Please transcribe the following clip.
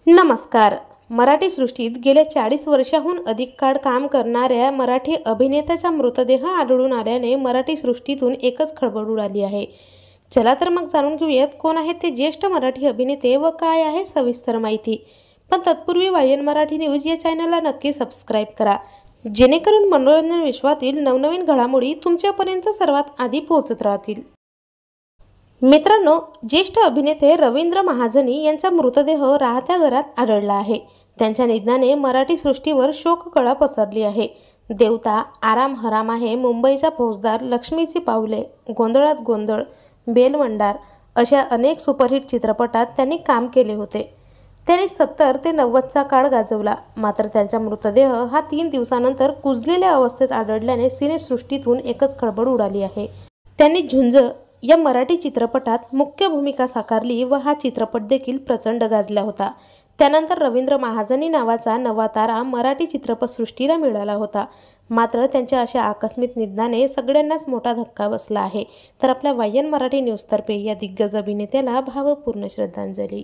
नमस्कार. मराठी सृष्टीत गेल्या 40 वर्षांहून अधिक काळ काम करणाऱ्या मराठी अभिनेत्याचा मृतदेह आढळून आल्याने मराठी सृष्टीतून एकच खळबळ उडाली आहे. चला तर मग जाणून घेऊयात कोण आहेत ते ज्येष्ठ मराठी अभिनेते व काय आहे सविस्तर माहिती. पण तत्पूर्वी वायन मराठी न्यूज या चॅनलला नक्की सबस्क्राईब करा, जेणेकरून मनोरंजन विश्वातील नवनवीन घडामोडी तुमच्यापर्यंत सर्वात आधी पोहोचत राहतील. मित्रांनो, ज्येष्ठ अभिनेते रवींद्र महाजनी यांचा मृतदेह राहत्या घरात आढळला आहे. त्यांच्या निधनाने मराठी सृष्टीवर शोककळा पसरली आहे. देवता, आराम हराम आहे, मुंबईचा फौजदार, लक्ष्मीची पावले, गोंधळात गोंधळ, बेलवंडार अशा अनेक सुपरहिट चित्रपटात त्यांनी काम केले होते. त्यांनी 70 ते 90चा काळ गाजवला. मात्र त्यांचा मृतदेह हा 3 दिवसानंतर कुजलेल्या अवस्थेत आढळल्याने सिनेसृष्टीतून एकच खळबळ उडाली आहे. त्यांनी झुंज या मराठी चित्रपटात मुख्य भूमिका साकारली व हा चित्रपट देखील प्रचंड गाजला होता. त्यानंतर रवींद्र महाजनी नावाचा नवा तारा मराठी चित्रपटसृष्टीला मिळाला होता. मात्र त्यांच्या अशा आकस्मिक निधनाने सगळ्यांनाच मोठा धक्का बसला आहे. तर आपल्या वायन मराठी न्यूजतर्फे या दिग्गज अभिनेत्याला भावपूर्ण श्रद्धांजली.